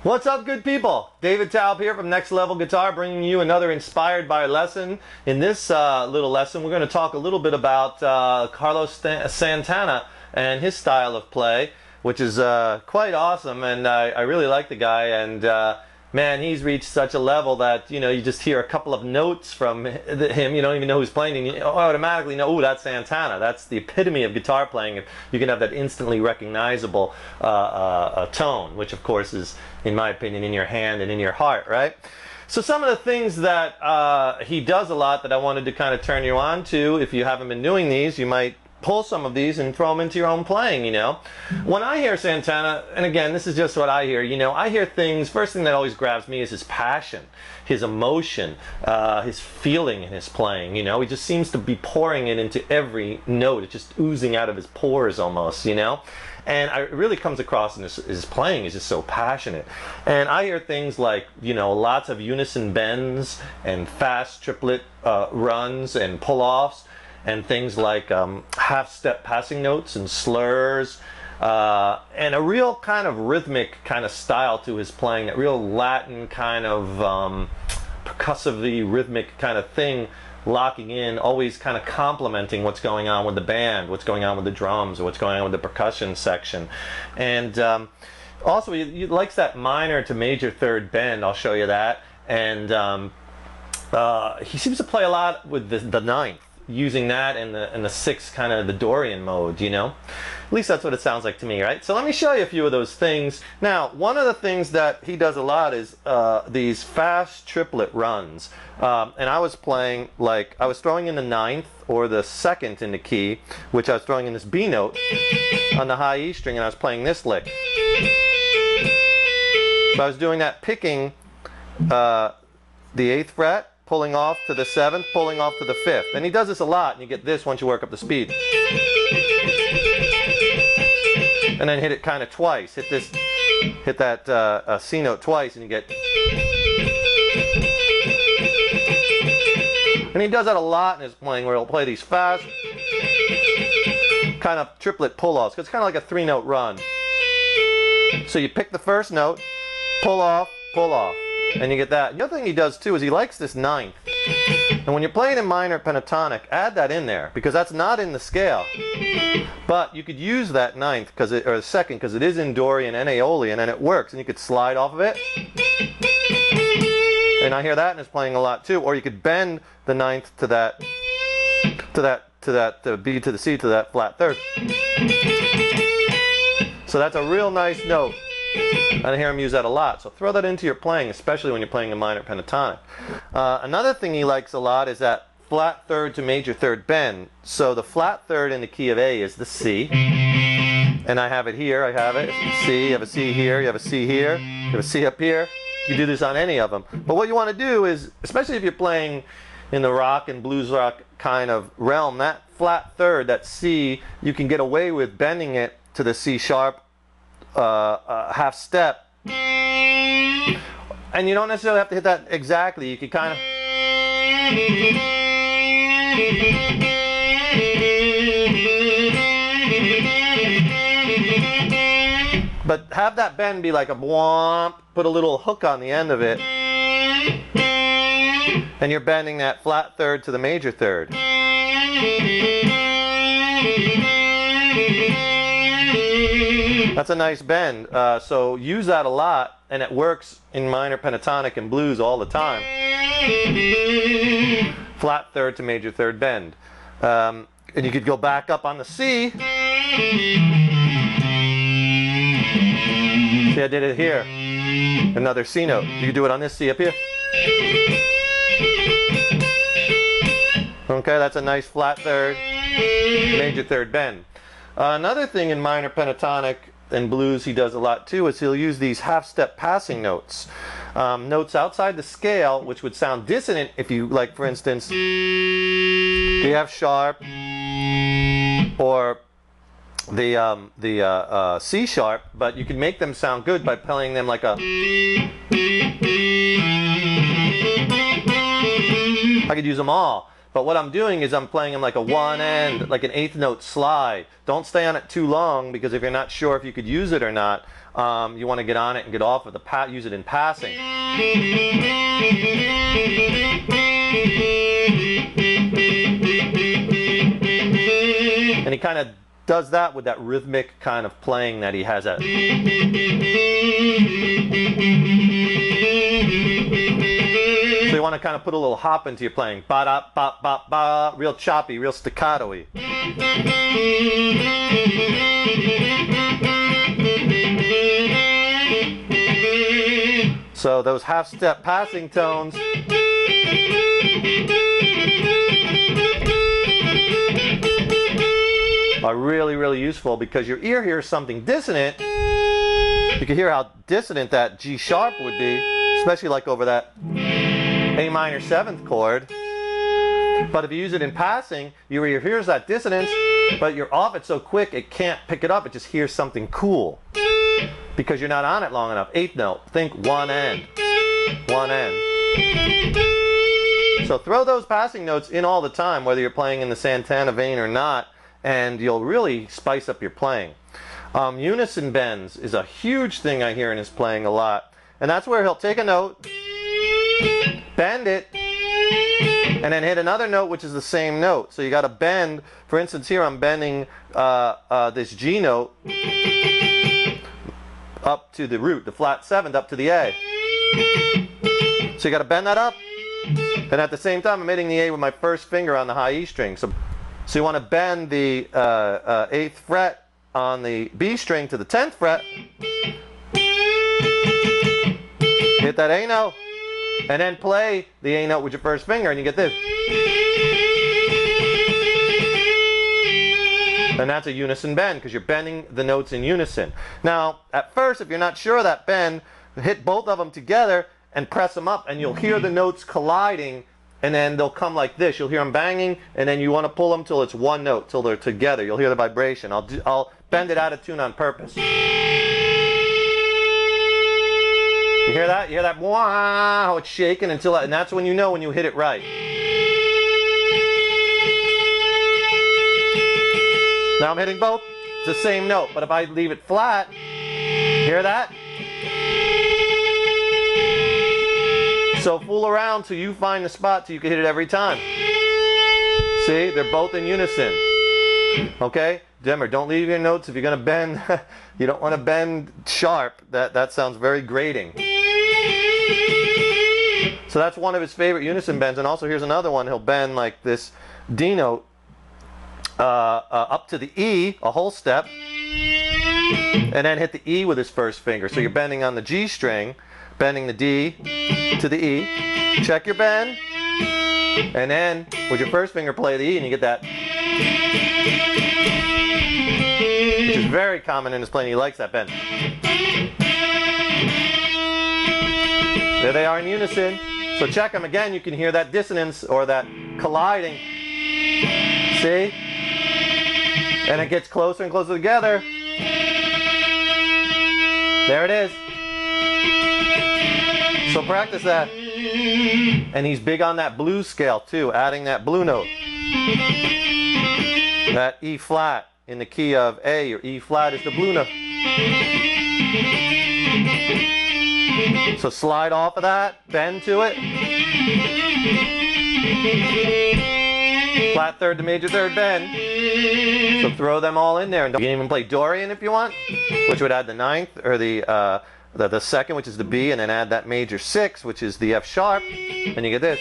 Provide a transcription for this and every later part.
What's up, good people? David Taub here from Next Level Guitar, bringing you another inspired by lesson. In this little lesson, we're going to talk a little bit about Carlos Santana and his style of play, which is quite awesome, and I really like the guy. And man, he's reached such a level that, you know, you just hear a couple of notes from him, you don't even know who's playing, and you automatically know, oh, that's Santana. That's the epitome of guitar playing. If you can have that instantly recognizable tone, which of course is, in my opinion, in your hand and in your heart, right? So some of the things that he does a lot that I wanted to kind of turn you on to, if you haven't been doing these, you might pull some of these and throw them into your own playing, you know. When I hear Santana, and again, this is just what I hear, you know, I hear things, first thing that always grabs me is his passion, his emotion, his feeling in his playing, you know. He just seems to be pouring it into every note. It's just oozing out of his pores almost, you know. And it really comes across in his playing is just so passionate. And I hear things like, you know, lots of unison bends and fast triplet runs and pull-offs, and things like half-step passing notes and slurs, and a real kind of rhythmic kind of style to his playing, that real Latin kind of percussively rhythmic kind of thing, locking in, always kind of complementing what's going on with the band, what's going on with the drums, or what's going on with the percussion section. And also he likes that minor to major third bend. I'll show you that. And he seems to play a lot with the ninth, using that and the sixth, kind of the Dorian mode, you know. At least that's what it sounds like to me, right? So let me show you a few of those things. Now, one of the things that he does a lot is these fast triplet runs. And I was playing, like, I was throwing in the ninth or the second in the key, which I was throwing in this B note on the high E string, and I was playing this lick. So I was doing that, picking the 8th fret, pulling off to the 7th, pulling off to the 5th. And he does this a lot, and you get this once you work up the speed. And then hit it kind of twice. Hit that C note twice, and you get. And he does that a lot in his playing, where he'll play these fast, kind of triplet pull-offs. It's kind of like a 3-note run. So you pick the first note, pull off, and you get that. The other thing he does too is he likes this ninth. And when you're playing in minor pentatonic, add that in there, because that's not in the scale. But you could use that ninth, or the second, because it is in Dorian and Aeolian, and it works. And you could slide off of it. And I hear that in his playing a lot too. Or you could bend the ninth to that B to the C to that flat third. So that's a real nice note. And I hear him use that a lot. So throw that into your playing, especially when you're playing a minor pentatonic. Another thing he likes a lot is that flat third to major third bend. So the flat third in the key of A is the C. And I have it here. I have it. It's C. You have a C here. You have a C here. You have a C up here. You do this on any of them. But what you want to do is, especially if you're playing in the rock and blues rock kind of realm, that flat third, that C, you can get away with bending it to the C sharp half step, and you don't necessarily have to hit that exactly. You could kind of, but have that bend be like a bwomp, put a little hook on the end of it, and you're bending that flat third to the major third. That's a nice bend. So use that a lot, and it works in minor pentatonic and blues all the time. Flat third to major third bend. And you could go back up on the C. See, I did it here. Another C note. You could do it on this C up here. Okay, that's a nice flat third, major third bend. Another thing in minor pentatonic and blues he does a lot too is he'll use these half-step passing notes. Notes outside the scale, which would sound dissonant if you, like, for instance, the F sharp or the C sharp, but you can make them sound good by playing them like a. I could use them all. But what I'm doing is I'm playing them like a one end, like an eighth note slide. Don't stay on it too long, because if you're not sure if you could use it or not, you want to get on it and get off of use it in passing. And he kind of does that with that rhythmic kind of playing that he has. So you want to kind of put a little hop into your playing. Ba-da-ba-ba-ba, real choppy, real staccato-y. So those half-step passing tones are really, really useful, because your ear hears something dissonant. You can hear how dissonant that G sharp would be, especially like over that A minor 7th chord. But if you use it in passing, your ear hears that dissonance, but you're off it so quick it can't pick it up. It just hears something cool, because you're not on it long enough. Eighth note, think one end, one end. So throw those passing notes in all the time, whether you're playing in the Santana vein or not, and you'll really spice up your playing. Unison bends is a huge thing I hear in his playing a lot, and that's where he'll take a note, bend it, and then hit another note which is the same note. So you got to bend. For instance, here I'm bending this G note up to the root, the flat 7th up to the A. So you got to bend that up, and at the same time I'm hitting the A with my first finger on the high E string. So you want to bend the 8th fret on the B string to the 10th fret, hit that A note, and then play the A note with your first finger, and you get this. And that's a unison bend, because you're bending the notes in unison. Now, at first, if you're not sure of that bend, hit both of them together and press them up, and you'll hear the notes colliding, and then they'll come like this. You'll hear them banging, and then you want to pull them till it's one note, till they're together. You'll hear the vibration. I'll bend it out of tune on purpose. You hear that? You hear that? Wow, how it's shaking until, and that's when you know when you hit it right. Now I'm hitting both. It's the same note, but if I leave it flat, hear that? So fool around till you find the spot till you can hit it every time. See, they're both in unison. Okay? Remember, don't leave your notes if you're going to bend. You don't want to bend sharp. That sounds very grating. So that's one of his favorite unison bends. And also here's another one. He'll bend like this D note up to the E, a whole step, and then hit the E with his first finger. So you're bending on the G string, bending the D to the E. Check your bend, and then with your first finger play the E, and you get that, which is very common in his playing. He likes that bend. There they are in unison. So check them again. You can hear that dissonance or that colliding. See? And it gets closer and closer together. There it is. So practice that. And he's big on that blues scale too, adding that blue note. That E flat in the key of A, or E flat is the blue note. So slide off of that, bend to it. Flat third to major third bend. So throw them all in there. And you can even play Dorian if you want, which would add the 9th, or the 2nd, which is the B, and then add that major 6, which is the F sharp, and you get this.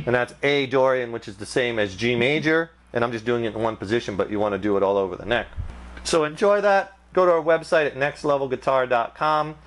And that's A Dorian, which is the same as G major. And I'm just doing it in one position, but you want to do it all over the neck. So enjoy that. Go to our website at nextlevelguitar.com.